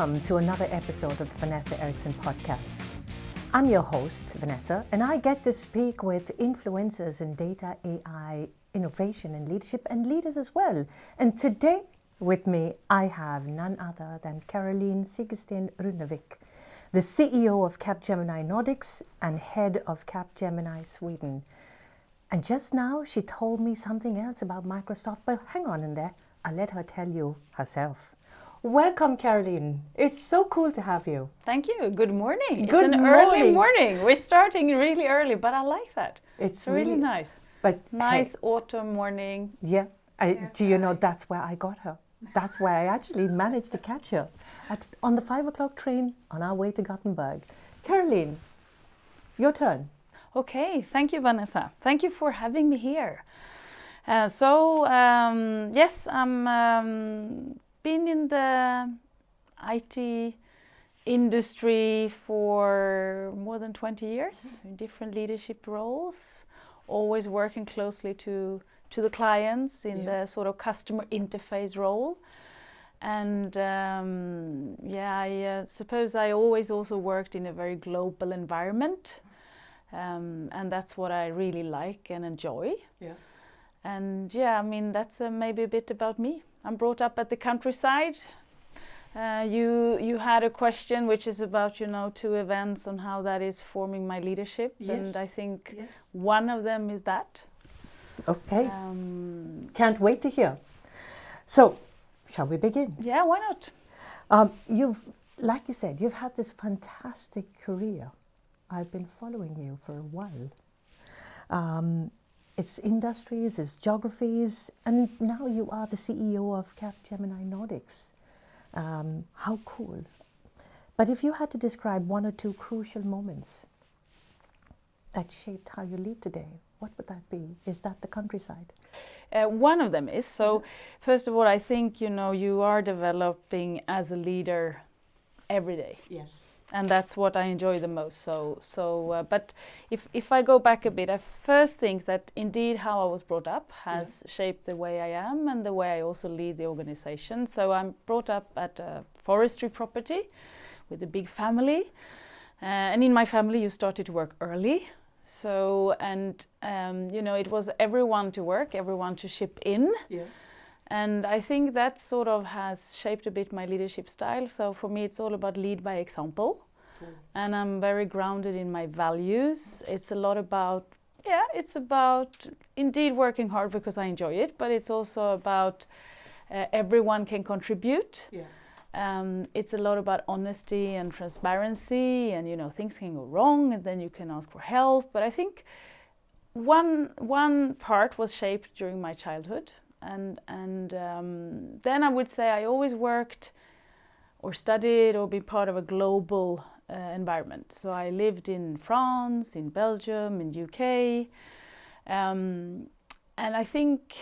Welcome to another episode of the Vanessa Eriksson podcast. I'm your host, Vanessa, and I get to speak with influencers in data, AI, innovation and leadership, and leaders as well. And today with me, I have none other than Caroline Segerstéen Runervik, the CEO of Capgemini Nordics and head of Capgemini Sweden. And just now she told me something else about Microsoft, but hang on in there, I'll let her tell you herself. Welcome, Caroline. It's so cool to have you. Thank you. Good morning. Good it's an early morning. We're starting really early, but I like that. It's really nice. But nice autumn morning. Yeah. Do you know that's where I got her? That's where I actually managed to catch her on the 5 o'clock train on our way to Gothenburg. Caroline, your turn. Okay. Thank you, Vanessa. Thank you for having me here. Yes, I'm been in the IT industry for more than 20 years in different leadership roles, always working closely to the clients in the sort of customer interface role. And I suppose I always also worked in a very global environment, and that's what I really like and enjoy. Yeah. And that's maybe a bit about me. I'm brought up at the countryside. You had a question which is about, two events on how that is forming my leadership. Yes. And I think one of them is that. Okay. Can't wait to hear. So, shall we begin? Yeah, why not? Like you said, you've had this fantastic career. I've been following you for a while. It's industries, it's geographies, and now you are the CEO of Capgemini Nordics. How cool. But if you had to describe one or two crucial moments that shaped how you lead today, what would that be? Is that the countryside? One of them is. So, first of all, I think, you are developing as a leader every day. Yes. And that's what I enjoy the most. But if I go back a bit, I first think that indeed how I was brought up has shaped the way I am and the way I also lead the organization. So I'm brought up at a forestry property with a big family. And in my family, you started to work early. So, it was everyone to work, everyone to chip in. Yeah. And I think that sort of has shaped a bit my leadership style. So for me, it's all about lead by example. Cool. And I'm very grounded in my values. It's a lot about, it's about indeed working hard because I enjoy it, but it's also about everyone can contribute. Yeah. It's a lot about honesty and transparency, and things can go wrong and then you can ask for help. But I think one part was shaped during my childhood. And then I would say I always worked or studied or been part of a global environment. So I lived in France, in Belgium, in UK. And I think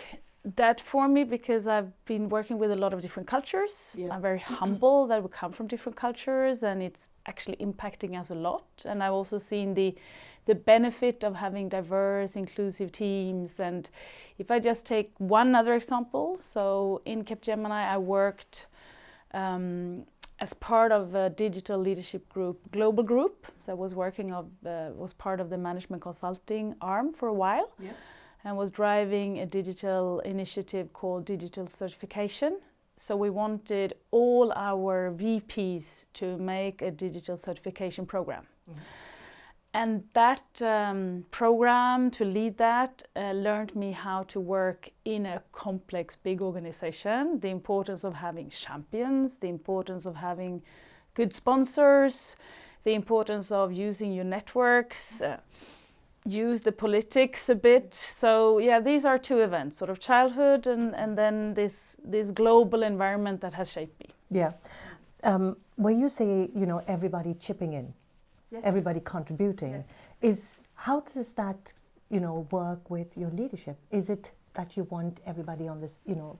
that for me, because I've been working with a lot of different cultures, I'm very humble that we come from different cultures, and it's actually impacting us a lot. And I've also seen the benefit of having diverse, inclusive teams. And if I just take one other example, so in Capgemini, I worked as part of a digital leadership group, global group. So I was was part of the management consulting arm for a while, and was driving a digital initiative called digital certification. So we wanted all our VPs to make a digital certification program. Mm-hmm. And that program, to lead that, learned me how to work in a complex, big organization, the importance of having champions, the importance of having good sponsors, the importance of using your networks, use the politics a bit. So these are two events, sort of childhood and then this global environment that has shaped me. Yeah. When you say, everybody chipping in, everybody contributing, how does that, work with your leadership? Is it that you want everybody on this,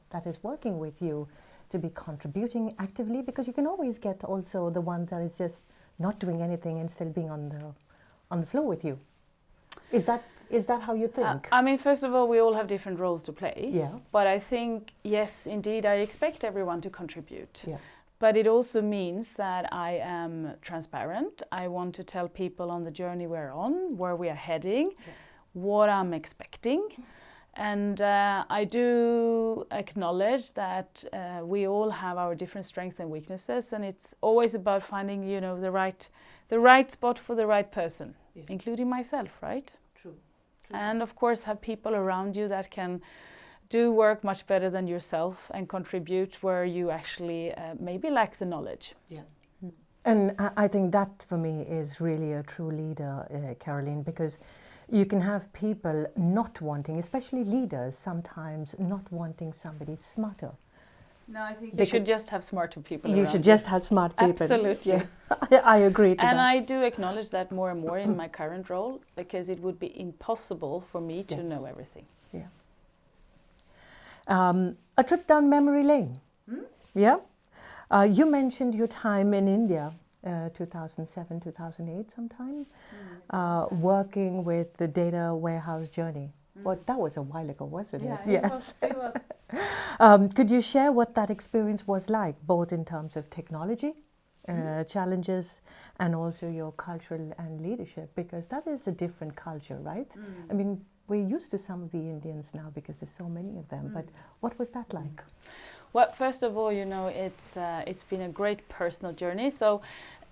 that is working with you to be contributing actively? Because you can always get also the one that is just not doing anything and still being on the floor with you. Is that how you think? First of all, we all have different roles to play. Yeah. But I think, yes, indeed, I expect everyone to contribute. Yeah. but it also means that I am transparent. I want to tell people on the journey we're on, where we are heading, what I'm expecting. And I do acknowledge that we all have our different strengths and weaknesses, and it's always about finding, the right spot for the right person, including myself, right? True. And of course have people around you that can do work much better than yourself and contribute where you actually maybe lack the knowledge. Yeah. And I think that for me is really a true leader, Caroline, because you can have people not wanting, especially leaders, sometimes not wanting somebody smarter. No, I think you should just have smarter people around. You should just have smart people. Absolutely. Yeah. I agree to that. And I do acknowledge that more and more in my current role, because it would be impossible for me to know everything. Yeah. A trip down memory lane. Yeah. You mentioned your time in India, 2007, 2008 sometime, working with the data warehouse journey. Well, that was a while ago, wasn't it? Yes. It was. Could you share what that experience was like, both in terms of technology, challenges, and also your cultural and leadership? Because that is a different culture, right? I mean, we're used to some of the Indians now because there's so many of them, but what was that like? Well, first of all, it's been a great personal journey. So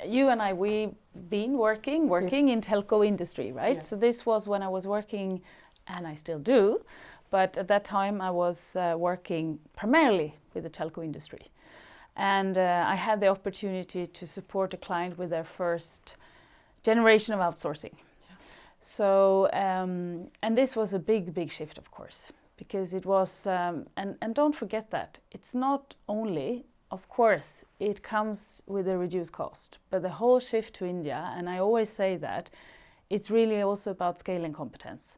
you and I, we've been working in telco industry, right? Yeah. So this was when I was working, and I still do, but at that time I was working primarily with the telco industry. And I had the opportunity to support a client with their first generation of outsourcing. Yeah. So, and this was a big shift, of course, because it was, and don't forget that, it's not only, of course, it comes with a reduced cost, but the whole shift to India, and I always say that, it's really also about scale and competence.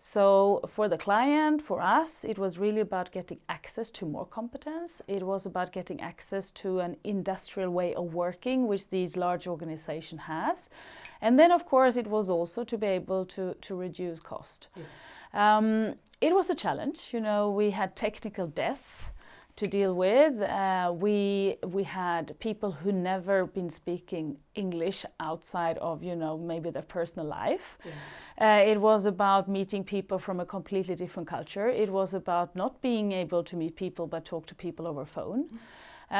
So for the client, for us, it was really about getting access to more competence. It was about getting access to an industrial way of working, which these large organizations has. And then, of course, it was also to be able to reduce cost. Yeah. It was a challenge. We had technical debt to deal with. We had people who never been speaking English outside of, maybe their personal life. Yeah. It was about meeting people from a completely different culture. It was about not being able to meet people but talk to people over phone.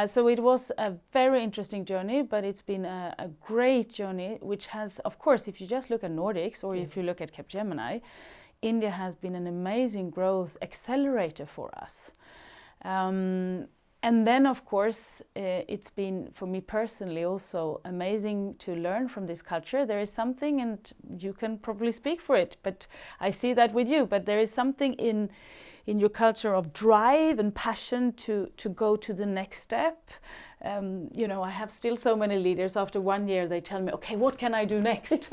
So it was a very interesting journey, but it's been a great journey, which has, of course, if you just look at Nordics or if you look at Capgemini, India has been an amazing growth accelerator for us. And then, of course, it's been, for me personally, also amazing to learn from this culture. There is something, and you can probably speak for it, but I see that with you, but there is something in your culture of drive and passion to go to the next step. I have still so many leaders. After 1 year, they tell me, okay, what can I do next?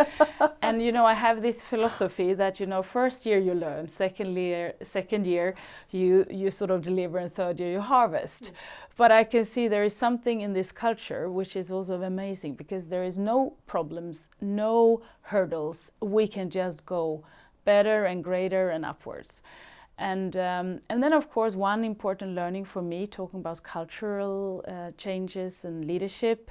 And, I have this philosophy that, first year you learn, second year you sort of deliver, and third year you harvest. But I can see there is something in this culture which is also amazing, because there is no problems, no hurdles. We can just go better and greater and upwards. And then, of course, one important learning for me, talking about cultural changes and leadership,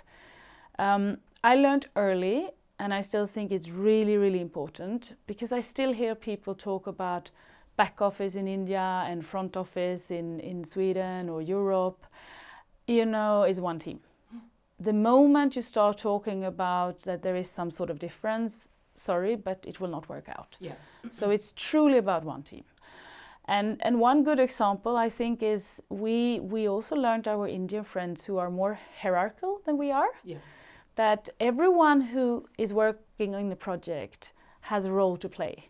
I learned early, and I still think it's really, really important, because I still hear people talk about back office in India and front office in Sweden or Europe. Is one team. The moment you start talking about that there is some sort of difference, sorry, but it will not work out. Yeah. So it's truly about one team. And one good example, I think, is we also learned our Indian friends who are more hierarchical than we are, that everyone who is working in the project has a role to play.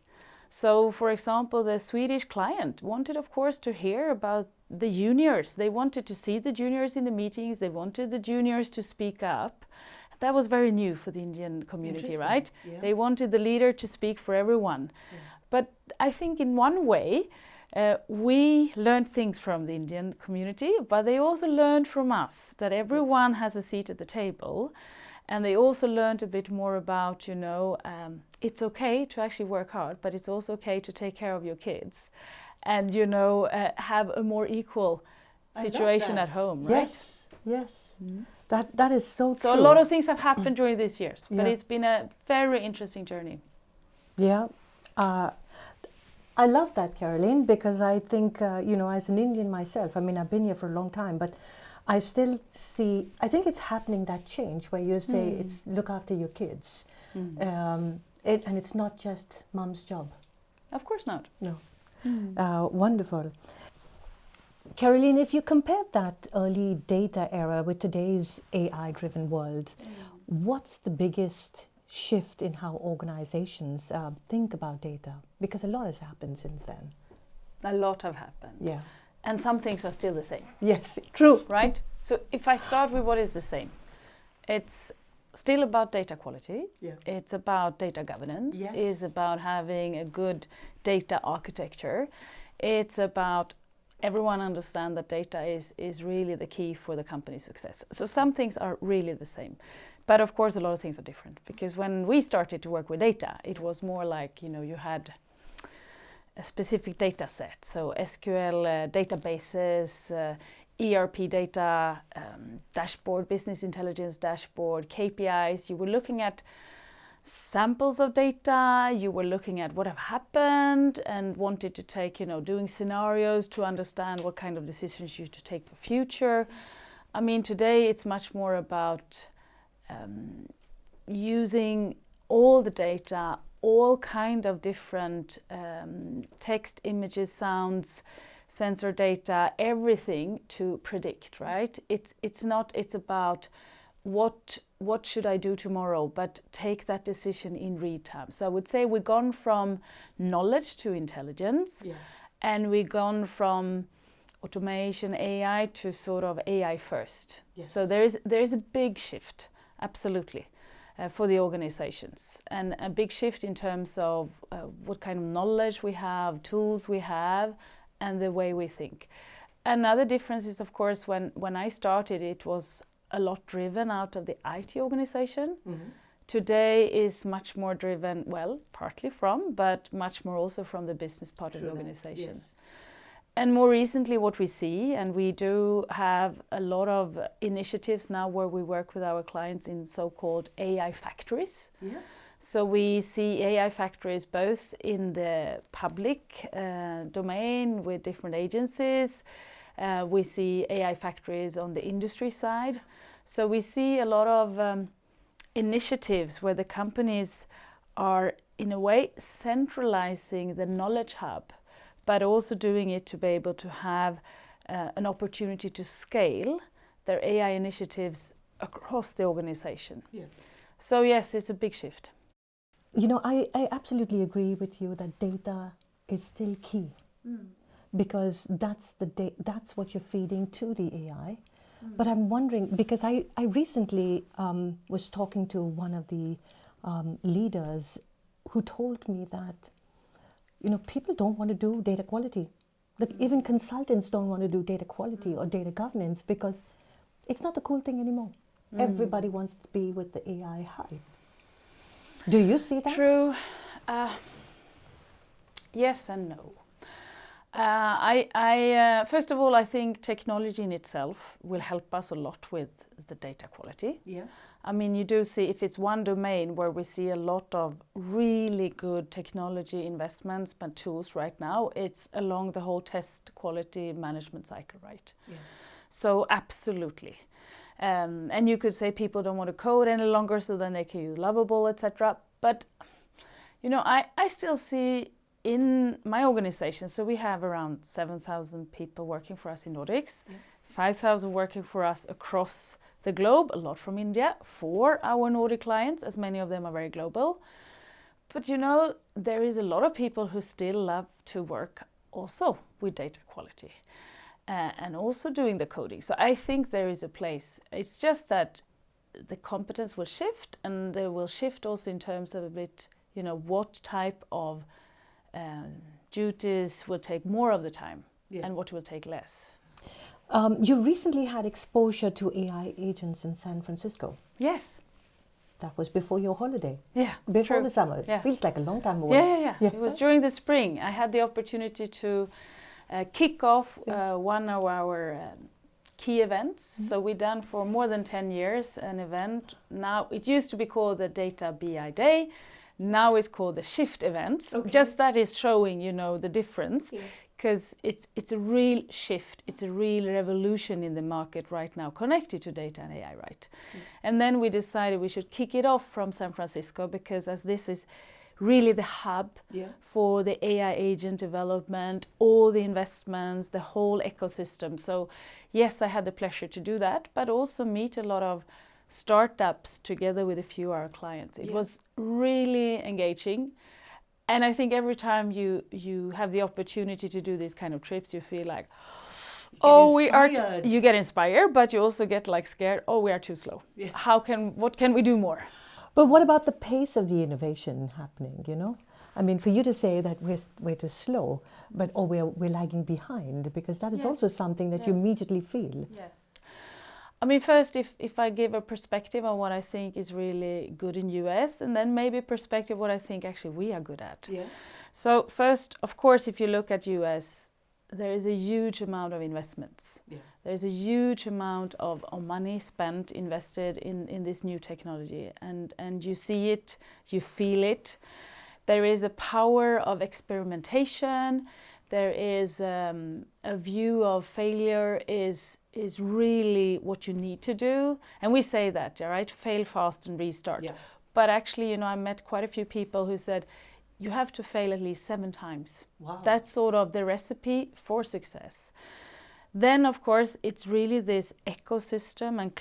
So, for example, the Swedish client wanted, of course, to hear about the juniors. They wanted to see the juniors in the meetings. They wanted the juniors to speak up. That was very new for the Indian community, right? Yeah. They wanted the leader to speak for everyone. Yeah. But I think in one way, we learned things from the Indian community, but they also learned from us that everyone has a seat at the table. And they also learned a bit more about, it's okay to actually work hard, but it's also okay to take care of your kids and, have a more equal situation at home, right? Yes, Yes. That is so true. So a lot of things have happened during these years, but it's been a very interesting journey. Yeah. I love that, Caroline, because I think, as an Indian myself, I mean, I've been here for a long time, but I still see, I think it's happening, that change where you say it's look after your kids. And it's not just mom's job. Of course not. No. Wonderful. Caroline, if you compare that early data era with today's AI-driven world, what's the biggest shift in how organizations think about data? Because a lot has happened since then. A lot have happened. Yeah. And some things are still the same. Yes, true. Right? So if I start with what is the same, it's still about data quality. Yeah. It's about data governance. Yes. It's about having a good data architecture. It's about everyone understand that data is really the key for the company's success. So some things are really the same. But of course, a lot of things are different, because when we started to work with data, it was more like, you had a specific data set. So SQL databases, ERP data, dashboard, business intelligence dashboard, KPIs. You were looking at samples of data, you were looking at what have happened and wanted to take, doing scenarios to understand what kind of decisions you should take for future. I mean, today it's much more about using all the data, all kind of different text, images, sounds, sensor data, everything to predict, right? It's about what should I do tomorrow, but take that decision in real time. So I would say we've gone from knowledge to intelligence, and we've gone from automation, AI, to sort of AI first. Yes. So there is a big shift, absolutely, for the organizations, and a big shift in terms of what kind of knowledge we have, tools we have, and the way we think. Another difference is, of course, when I started, it was a lot driven out of the IT organization. Today is much more driven, well, partly from, but much more also from the business part of the organization. Yes. And more recently what we see, and we do have a lot of initiatives now where we work with our clients in so-called AI factories. Yeah. So we see AI factories both in the public domain with different agencies. We see AI factories on the industry side. So we see a lot of initiatives where the companies are, in a way, centralizing the knowledge hub, but also doing it to be able to have an opportunity to scale their AI initiatives across the organization. Yeah. So yes, it's a big shift. I absolutely agree with you that data is still key. Because that's what you're feeding to the AI. But I'm wondering, because I recently was talking to one of the leaders who told me that, people don't want to do data quality. Like even consultants don't want to do data quality or data governance because it's not the cool thing anymore. Everybody wants to be with the AI hype. Do you see that? True. Yes and no. First of all, I think technology in itself will help us a lot with the data quality. Yeah. I mean, you do see, if it's one domain where we see a lot of really good technology investments and tools right now, it's along the whole test quality management cycle, right? Yeah. So absolutely. And you could say people don't want to code any longer, so then they can use Lovable, etc. But, I still see in my organization, so we have around 7,000 people working for us in Nordics, 5,000 working for us across the globe, a lot from India, for our Nordic clients, as many of them are very global. But there is a lot of people who still love to work also with data quality and also doing the coding. So I think there is a place. It's just that the competence will shift, and they will shift also in terms of a bit, what type of duties will take more of the time and what will take less. You recently had exposure to AI agents in San Francisco. Yes. That was before your holiday. Yeah. Before true. the summer. It feels like a long time away. Yeah. It was during the spring. I had the opportunity to kick off one of our key events. So we've done for more than 10 years an event. Now it used to be called the Data BI Day. Now it's called the Shift events. Okay. Just that is showing, the difference. Because it's a real shift, it's a real revolution in the market right now connected to data and AI, right? And then we decided we should kick it off from San Francisco, because as this is really the hub for the AI agent development, all the investments, the whole ecosystem. So yes, I had the pleasure to do that, but also meet a lot of startups together with a few of our clients. It was really engaging. And I think every time you have the opportunity to do these kind of trips, you feel like, you get inspired, but you also get like scared. Oh, we are too slow. What can we do more? But what about the pace of the innovation happening, I mean, for you to say that we're too slow, but we're lagging behind, because that is also something that you immediately feel. Yes. I mean, first, if I give a perspective on what I think is really good in US, and then maybe a perspective what I think actually we are good at. So first, of course, if you look at US, there is a huge amount of investments. There's a huge amount of money spent, invested in this new technology. And you see it, you feel it. There is a power of experimentation. There is a view of failure is really what you need to do. And we say that, right? Fail fast and restart. But actually, I met quite a few people who said, you have to fail at least 7 times. Wow. That's sort of the recipe for success. Then, of course, it's really this ecosystem and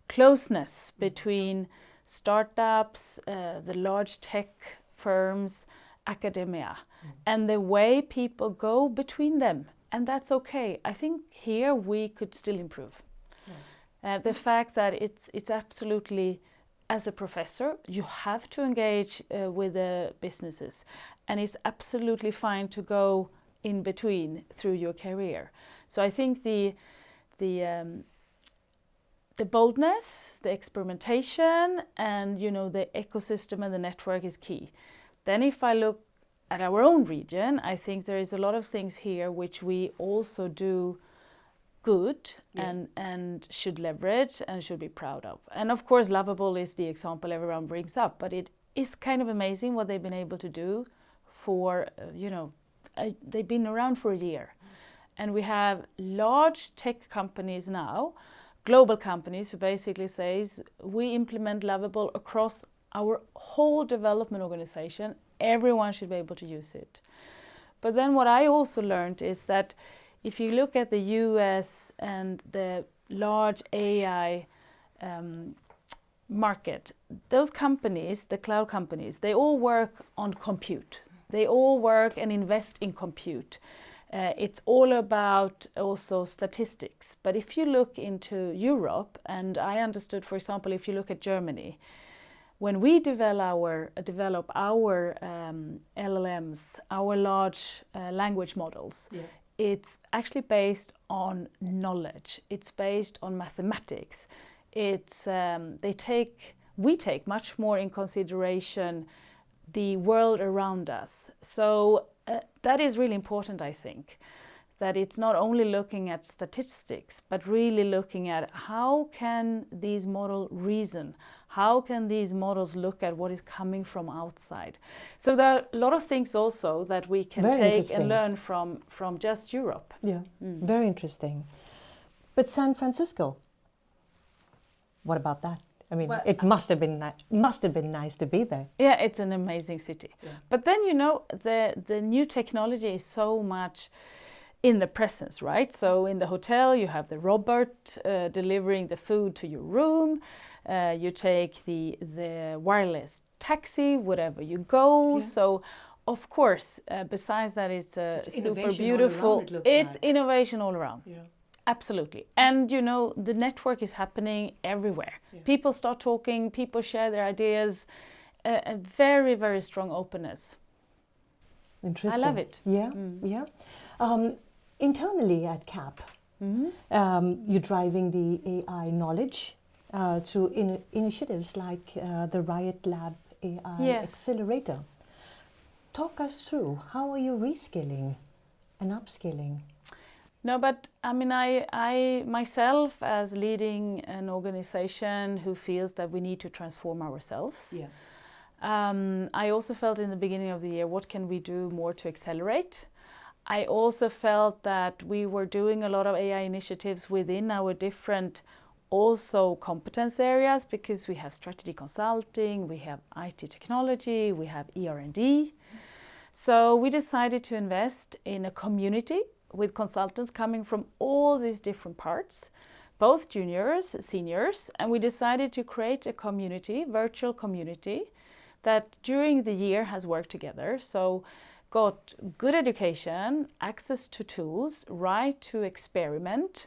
closeness between startups, the large tech firms, academia, and the way people go between them. And that's okay. I think here we could still improve. The fact that it's absolutely, as a professor, you have to engage with the businesses, and it's absolutely fine to go in between through your career. So I think the boldness, the experimentation, and the ecosystem and the network is key. Then if I look at our own region, I think there is a lot of things here which we also do good and should leverage and should be proud of. And of course, Lovable is the example everyone brings up, but it is kind of amazing what they've been able to do for, they've been around for a year. And we have large tech companies now, global companies, who basically says, we implement Lovable across our whole development organization. Everyone should be able to use it. But then what I also learned is that if you look at the US and the large AI market, those companies, the cloud companies, they all work on compute. They all work and invest in compute. It's all about also statistics. But if you look into Europe, and I understood, for example, if you look at Germany, when we develop our LLMs, our large language models, it's actually based on knowledge. It's based on mathematics. It's we take much more in consideration the world around us. So that is really important, I think, that it's not only looking at statistics, but really looking at how can these models reason? How can these models look at what is coming from outside? So there are a lot of things also that we can take and learn from just Europe. Very interesting. But San Francisco, what about that? I mean, it must have been nice to be there. Yeah, it's an amazing city. But then, the new technology is so much in the presence, right? So in the hotel, you have the robot delivering the food to your room. You take the wireless taxi, wherever you go. So, of course, besides that, it's super beautiful. It's innovation all around. Absolutely. And, the network is happening everywhere. People start talking, people share their ideas, a very, very strong openness. Interesting. I love it. Internally at Cap, you're driving the AI knowledge through initiatives like the Riot Lab AI Accelerator. Talk us through, how are you reskilling and upskilling? No, but I mean, I myself, as leading an organization who feels that we need to transform ourselves, I also felt in the beginning of the year, what can we do more to accelerate? I also felt that we were doing a lot of AI initiatives within our different also competence areas, because we have strategy consulting, we have IT technology, we have ER&D. So we decided to invest in a community with consultants coming from all these different parts, both juniors, seniors, and we decided to create a community, virtual community, that during the year has worked together. So got good education, access to tools, right to experiment,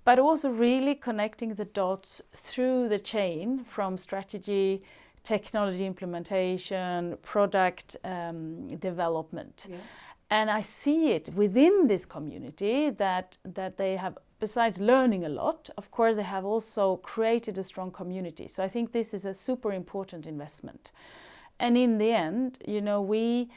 but also really connecting the dots through the chain from strategy, technology implementation, product development. Yeah. And I see it within this community that they have, besides learning a lot, of course, they have also created a strong community. So I think this is a super important investment. And in the end, you know, we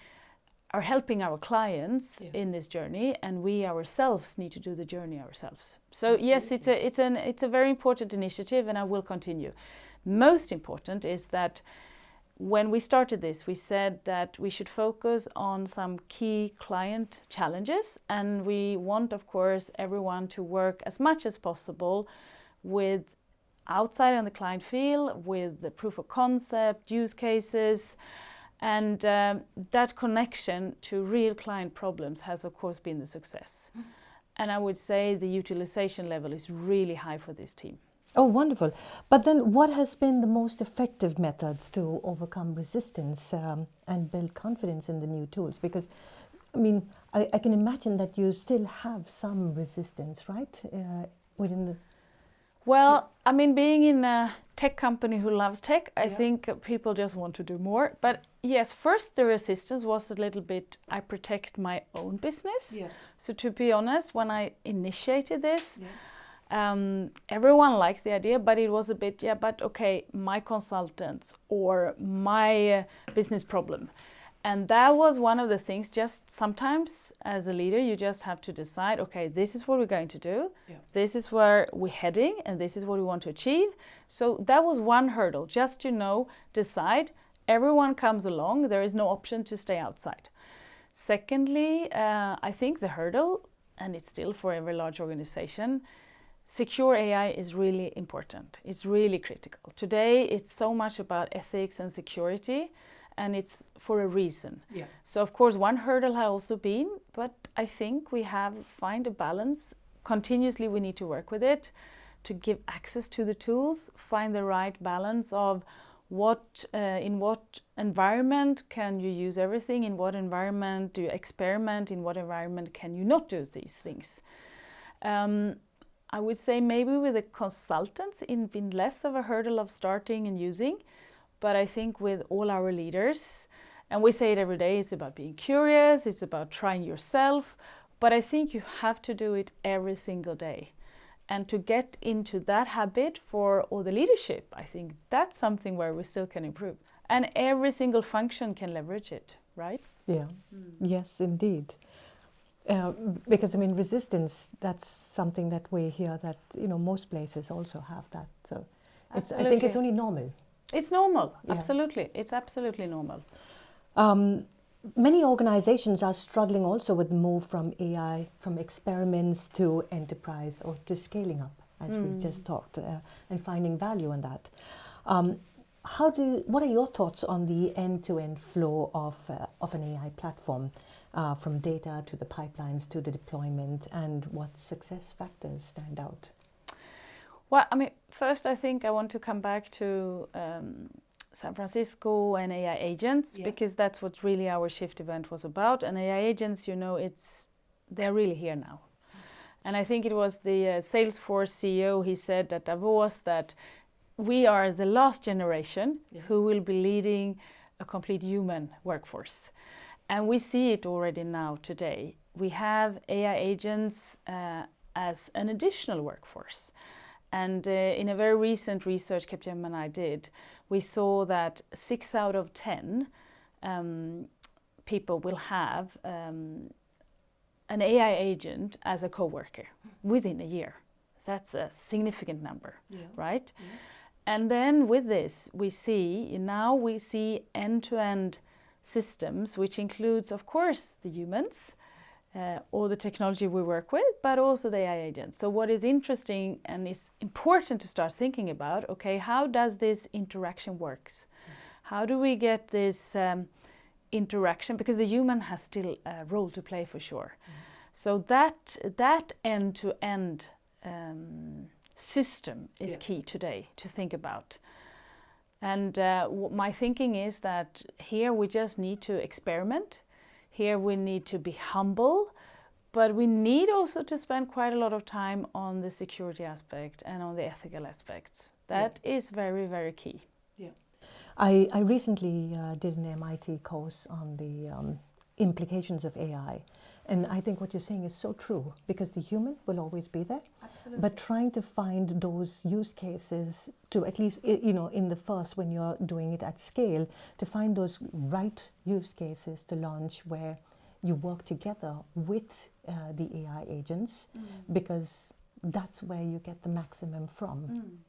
are helping our clients in this journey, and we ourselves need to do the journey ourselves. So yes, it's a very important initiative, and I will continue. Most important is that when we started this, we said that we should focus on some key client challenges, and we want, of course, everyone to work as much as possible with outside on the client field, with the proof of concept, use cases, and that connection to real client problems has, of course, been the success. And I would say the utilization level is really high for this team. Oh, wonderful. But then what has been the most effective methods to overcome resistance and build confidence in the new tools? Because, I mean, I can imagine that you still have some resistance, right? Within the... Well, I mean, being in a tech company who loves tech, I think people just want to do more. But yes, first the resistance was a little bit, I protect my own business. Yeah. So to be honest, when I initiated this, everyone liked the idea, but it was a bit, but okay, my consultants or my business problem. And that was one of the things, just sometimes as a leader, you just have to decide, okay, this is what we're going to do, this is where we're heading, and this is what we want to achieve. So that was one hurdle, just to decide, everyone comes along, there is no option to stay outside. Secondly, I think the hurdle, and it's still for every large organization, secure AI is really important. It's really critical. Today, it's so much about ethics and security, and it's for a reason. Yeah. So of course, one hurdle has also been, but I think we have find a balance. Continuously, we need to work with it to give access to the tools, find the right balance of what, in what environment can you use everything, in what environment do you experiment, in what environment can you not do these things. I would say maybe with the consultants, it's been less of a hurdle of starting and using, but I think with all our leaders, and we say it every day, it's about being curious, it's about trying yourself, but I think you have to do it every single day. And to get into that habit for all the leadership, I think that's something where we still can improve. And every single function can leverage it, right? Yeah, yes, indeed. Because I mean, resistance, that's something that we hear that, you know, most places also have that. So it's, I think it's only normal. It's normal, absolutely. It's absolutely normal. Many organizations are struggling also with the move from AI, from experiments to enterprise or to scaling up, as we just talked, and finding value in that. What are your thoughts on the end-to-end flow of an AI platform, from data to the pipelines to the deployment, and what success factors stand out? Well, I mean, first I think I want to come back to San Francisco and AI agents, because that's what really our shift event was about. And AI agents, you know, they're really here now. And I think it was the Salesforce CEO, he said at Davos that we are the last generation who will be leading a complete human workforce. And we see it already now today. We have AI agents as an additional workforce. And in a very recent research Capgemini did, we saw that 6 out of 10 people will have an an AI agent as a coworker within a year. That's a significant number, right? Yeah. And then with this, we see end-to-end systems, which includes, of course, the humans, or the technology we work with, but also the AI agents. So what is interesting and is important to start thinking about, okay, how does this interaction works? How do we get this interaction? Because the human has still a role to play for sure. So that end-to-end system is key today to think about. And my thinking is that here we just need to experiment. Here we need to be humble, but we need also to spend quite a lot of time on the security aspect and on the ethical aspects. That is very, very key. Yeah. I recently did an MIT course on the implications of AI. And I think what you're saying is so true, because the human will always be there. Absolutely. But trying to find those use cases to at least, in the first, when you're doing it at scale, to find those right use cases to launch where you work together with the AI agents, because that's where you get the maximum from.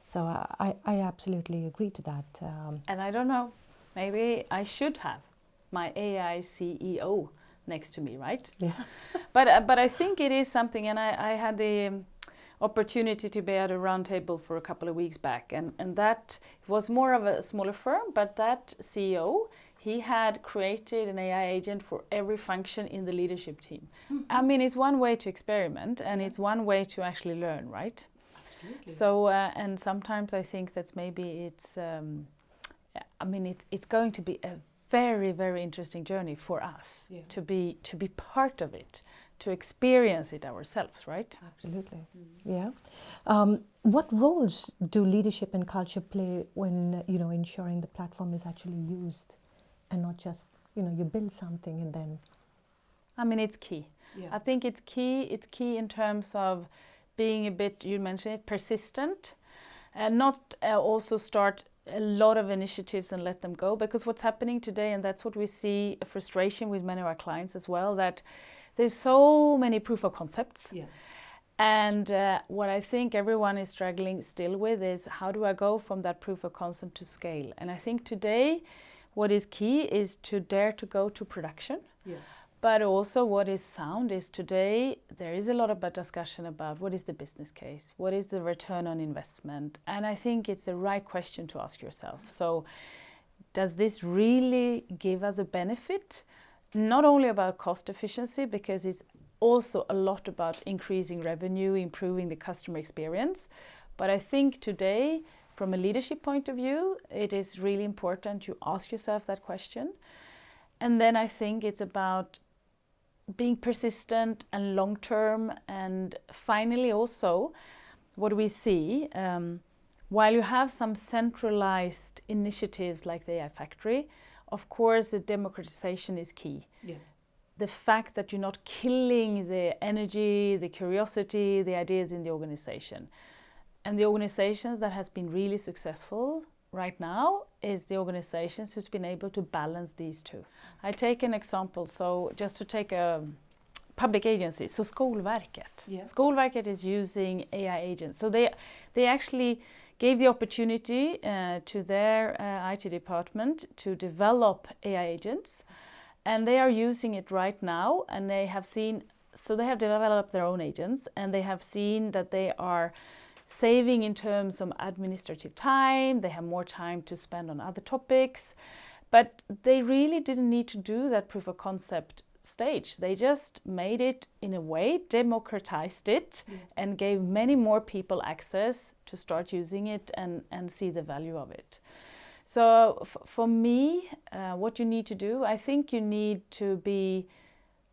So I absolutely agree to that. And I don't know, maybe I should have my AI CEO next to me, right? Yeah. But I think it is something, and I had the opportunity to be at a round table for a couple of weeks back, and that was more of a smaller firm, but that CEO, he had created an AI agent for every function in the leadership team. I mean, it's one way to experiment, and it's one way to actually learn, right? Absolutely. So, and sometimes I think that maybe it's, it's going to be a very, very interesting journey for us to be part of it, to experience it ourselves, right? Absolutely. Yeah. What roles do leadership and culture play when ensuring the platform is actually used, and not just you build something and then? I mean, it's key. Yeah. I think it's key. It's key in terms of being a bit, you mentioned it, persistent, and not also start a lot of initiatives and let them go, because what's happening today, and that's what we see, a frustration with many of our clients as well, that there's so many proof of concepts. Yeah. And what I think everyone is struggling still with is, how do I go from that proof of concept to scale? And I think today what is key is to dare to go to production. Yeah. But also what is sound is today there is a lot of discussion about what is the business case, what is the return on investment, and I think it's the right question to ask yourself. So does this really give us a benefit? Not only about cost efficiency, because it's also a lot about increasing revenue, improving the customer experience, but I think today from a leadership point of view it is really important you ask yourself that question. And then I think it's about being persistent and long-term, and finally also what we see, while you have some centralized initiatives like the AI Factory, of course the democratization is key. Yeah. The fact that you're not killing the energy, the curiosity, the ideas in the organization. And the organizations that has been really successful right now is the organizations who's been able to balance these two. I take an example, so just to take a public agency, so Skolverket. Yeah. Skolverket is using AI agents. So they actually gave the opportunity to their IT department to develop AI agents, and they are using it right now, and they have developed their own agents, and they have seen that they are saving in terms of administrative time, they have more time to spend on other topics, but they really didn't need to do that proof of concept stage. They just made it in a way, democratized it, and gave many more people access to start using it and see the value of it. So for me, what you need to do, I think you need to be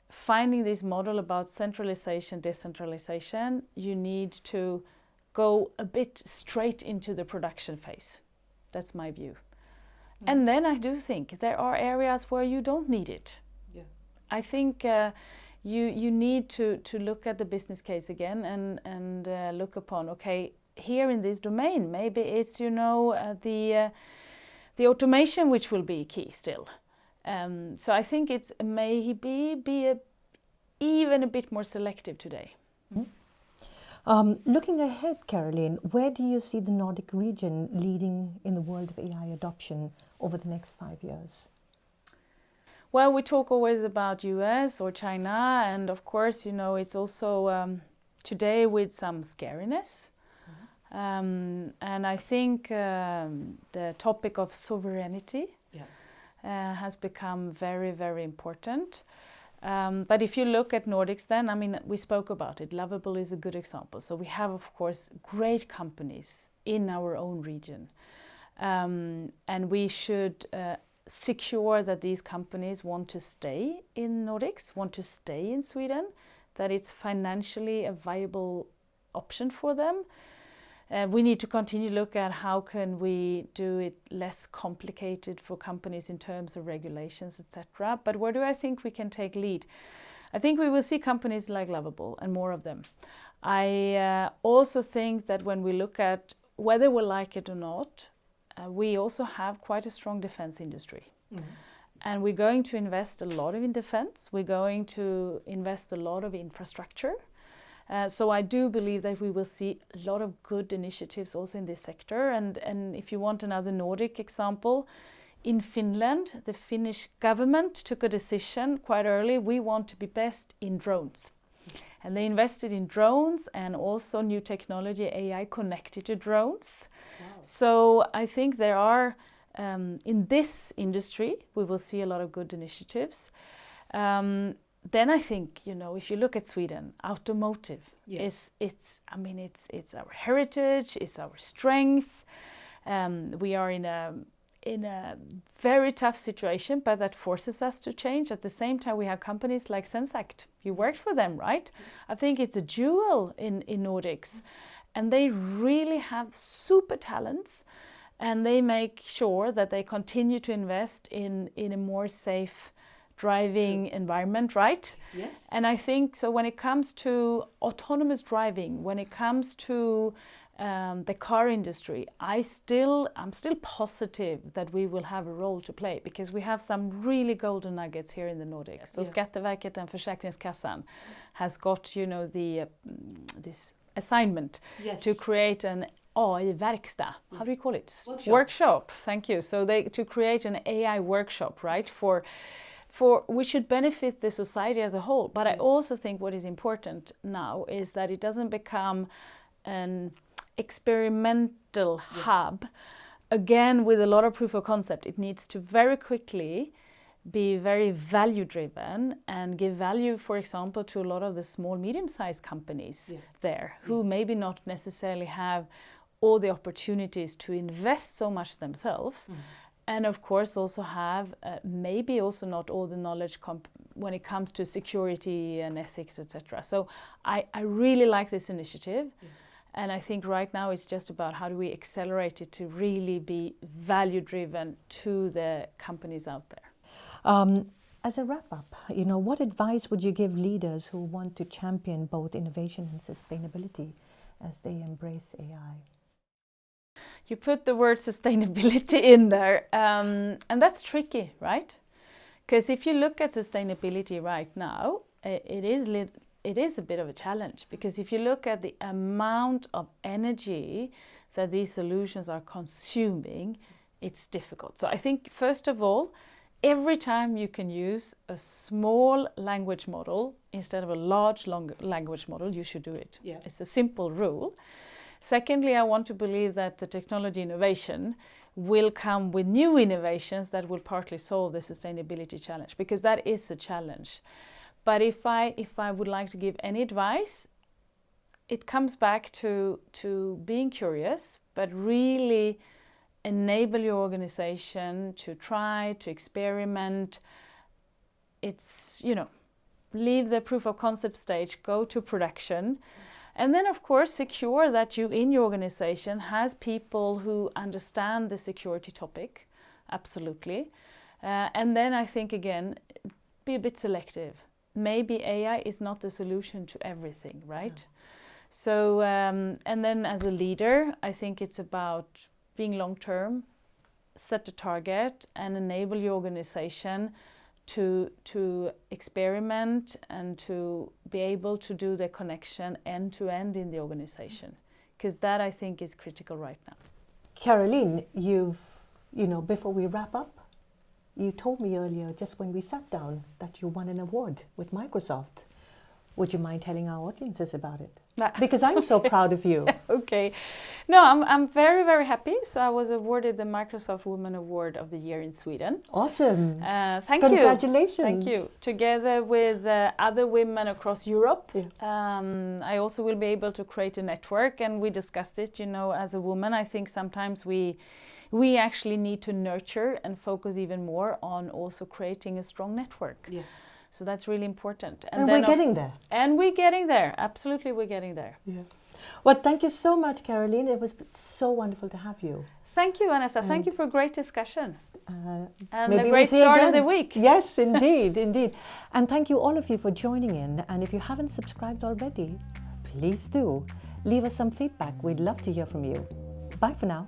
finding this model about centralization, decentralization. You need to go a bit straight into the production phase. That's my view. And then I do think there are areas where you don't need it. Yeah. I think you need to look at the business case again and look upon, okay, here in this domain, maybe it's, the automation which will be key still. So I think it's maybe be a even a bit more selective today. Looking ahead, Caroline, where do you see the Nordic region leading in the world of AI adoption over the next 5 years? Well, we talk always about US or China, and of course, it's also today with some scariness. And I think the topic of sovereignty has become very, very important. But if you look at Nordics then, I mean, we spoke about it. Lovable is a good example. So we have, of course, great companies in our own region. And we should secure that these companies want to stay in Nordics, want to stay in Sweden, that it's financially a viable option for them. We need to continue to look at how can we do it less complicated for companies in terms of regulations, etc. But where do I think we can take lead? I think we will see companies like Lovable and more of them. I also think that when we look at whether we like it or not, we also have quite a strong defense industry. And we're going to invest a lot in defense. We're going to invest a lot of infrastructure. So I do believe that we will see a lot of good initiatives also in this sector. And if you want another Nordic example, in Finland, the Finnish government took a decision quite early. We want to be best in drones. And they invested in drones and also new technology, AI connected to drones. Wow. So I think there are, in this industry, we will see a lot of good initiatives. Then I think, if you look at Sweden, automotive it's our heritage, it's our strength. We are in a very tough situation, but that forces us to change. At the same time, we have companies like Sensact. You worked for them, right? I think it's a jewel in Nordics, and they really have super talents, and they make sure that they continue to invest in a more safe driving environment, right? Yes. And I think so when it comes to autonomous driving, when it comes to the car industry, I'm still positive that we will have a role to play, because we have some really golden nuggets here in the Nordics. So Skatteverket and Försäkringskassan has got, this assignment to create an AI-verkstad. How do you call it? Workshop. Thank you. So to create an AI workshop, right? For we should benefit the society as a whole. But I also think what is important now is that it doesn't become an experimental hub, again with a lot of proof of concept. It needs to very quickly be very value driven and give value, for example, to a lot of the small medium-sized companies there who maybe not necessarily have all the opportunities to invest so much themselves. And of course also have maybe also not all the knowledge when it comes to security and ethics, etc. So I really like this initiative. And I think right now it's just about how do we accelerate it to really be value driven to the companies out there. As a wrap up, what advice would you give leaders who want to champion both innovation and sustainability as they embrace AI? You put the word sustainability in there, and that's tricky, right? Because if you look at sustainability right now, it is a bit of a challenge, because if you look at the amount of energy that these solutions are consuming, it's difficult. So I think, first of all, every time you can use a small language model instead of a large language model, you should do it. It's a simple rule. Secondly, I want to believe that the technology innovation will come with new innovations that will partly solve the sustainability challenge, because that is a challenge. But if I would like to give any advice, it comes back to being curious, but really enable your organization to try, to experiment. It's, leave the proof of concept stage, go to production. And then, of course, secure that you in your organization has people who understand the security topic, absolutely. And then I think, again, be a bit selective. Maybe AI is not the solution to everything, right? No. So, and then as a leader, I think it's about being long-term, set a target and enable your organization to experiment and to be able to do the connection end to end in the organization, because that I think is critical right now. Caroline, before we wrap up, you told me earlier, just when we sat down, that you won an award with Microsoft. Would you mind telling our audiences about it? Because I'm so proud of you. Okay. No, I'm very, very happy. So I was awarded the Microsoft Women Award of the Year in Sweden. Awesome. Thank you. Congratulations. Thank you. Together with other women across Europe. Yeah. I also will be able to create a network, and we discussed it, as a woman, I think sometimes we actually need to nurture and focus even more on also creating a strong network. Yes. So that's really important. And we're getting there. And we're getting there. Absolutely, we're getting there. Yeah. Well, thank you so much, Caroline. It was so wonderful to have you. Thank you, Vanessa. Thank you for a great discussion. And maybe a great start of the week. Yes, indeed, indeed. And thank you all of you for joining in. And if you haven't subscribed already, please do. Leave us some feedback. We'd love to hear from you. Bye for now.